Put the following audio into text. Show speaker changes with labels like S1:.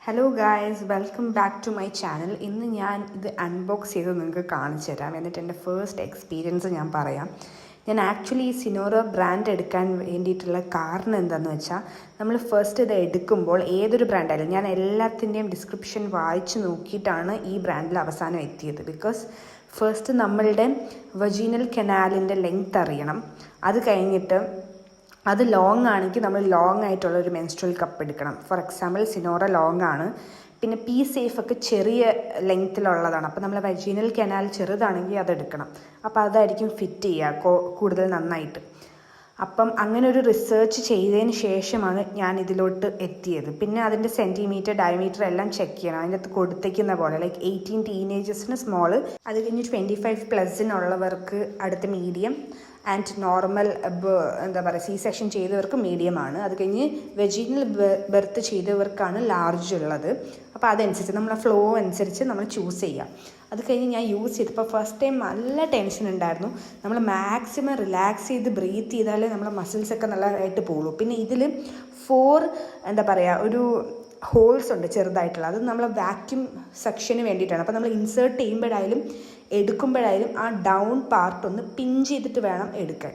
S1: Hello guys, welcome back to my channel. ഇന്ന് ഞാൻ ഇത് അൺബോക്സ് ചെയ്ത് നിങ്ങൾക്ക് കാണിച്ചു തരാം. എന്നിട്ട് എൻ്റെ ഫസ്റ്റ് എക്സ്പീരിയൻസ് ഞാൻ പറയാം. ഞാൻ ആക്ച്വലി ഈ സിനോറ ബ്രാൻഡ് എടുക്കാൻ വേണ്ടിയിട്ടുള്ള കാരണം എന്താണെന്ന് വെച്ചാൽ, നമ്മൾ ഫസ്റ്റ് ഇത് എടുക്കുമ്പോൾ ഏതൊരു ബ്രാൻഡായാലും ഞാൻ എല്ലാത്തിൻ്റെയും ഡിസ്ക്രിപ്ഷൻ വായിച്ച് നോക്കിയിട്ടാണ് ഈ ബ്രാൻഡിൽ അവസാനം എത്തിയത്. ബിക്കോസ് ഫസ്റ്റ് നമ്മളുടെ വജീനൽ കനാലിൻ്റെ ലെങ്ത് അറിയണം. അത് കഴിഞ്ഞിട്ട് അത് ലോങ് ആണെങ്കിൽ നമ്മൾ ലോങ് ആയിട്ടുള്ള ഒരു മെൻസ്ട്രൽ കപ്പ് എടുക്കണം. ഫോർ എക്സാമ്പിൾ സിനോറ ലോങ് ആണ്. പിന്നെ പി സേഫ് ഒക്കെ ചെറിയ ലെങ്ത്തിലുള്ളതാണ്. അപ്പോൾ നമ്മൾ വജീനൽ കനാൽ ചെറുതാണെങ്കിൽ അതെടുക്കണം. അപ്പോൾ അതായിരിക്കും ഫിറ്റ് ചെയ്യുക കൂടുതൽ നന്നായിട്ട്. അപ്പം അങ്ങനെ ഒരു റിസർച്ച് ചെയ്തതിന് ശേഷമാണ് ഞാൻ ഇതിലോട്ട് എത്തിയത്. പിന്നെ അതിൻ്റെ സെൻറ്റിമീറ്റർ ഡയമീറ്റർ എല്ലാം ചെക്ക് ചെയ്യണം. അതിൻ്റെ അകത്ത് കൊടുത്തേക്കുന്ന പോലെ ലൈക്ക് 18 ടീനേജേഴ്സിന് സ്മോൾ, അത് കഴിഞ്ഞ് 25+ അടുത്ത മീഡിയം, ആൻഡ് നോർമൽ എന്താ പറയുക സി സെക്ഷൻ ചെയ്തവർക്ക് മീഡിയമാണ്. അത് കഴിഞ്ഞ് വെജീനൽ ബെർത്ത് ചെയ്തവർക്കാണ് ലാർജ് ഉള്ളത്. അപ്പോൾ അതനുസരിച്ച് നമ്മളെ ഫ്ലോ അനുസരിച്ച് നമ്മൾ ചൂസ് ചെയ്യാം. അത് കഴിഞ്ഞ് ഞാൻ യൂസ് ചെയ്തപ്പോൾ ഫസ്റ്റ് ടൈം നല്ല ടെൻഷൻ ഉണ്ടായിരുന്നു. നമ്മൾ മാക്സിമം റിലാക്സ് ചെയ്ത് ബ്രീത്ത് ചെയ്താലേ നമ്മളെ മസിൽസൊക്കെ നല്ലതായിട്ട് പോകുള്ളൂ. പിന്നെ ഇതിൽ 4 എന്താ പറയുക ഒരു ഹോൾസ് ഉണ്ട് ചെറുതായിട്ടുള്ള. അത് നമ്മൾ വാക്യൂം സെക്ഷന് വേണ്ടിയിട്ടാണ്. അപ്പോൾ നമ്മൾ ഇൻസേർട്ട് ചെയ്യുമ്പോഴായാലും എടുക്കുമ്പോഴായാലും ആ ഡൗൺ പാർട്ട് ഒന്ന് പിഞ്ച് ചെയ്തിട്ട് വേണം എടുക്കാൻ.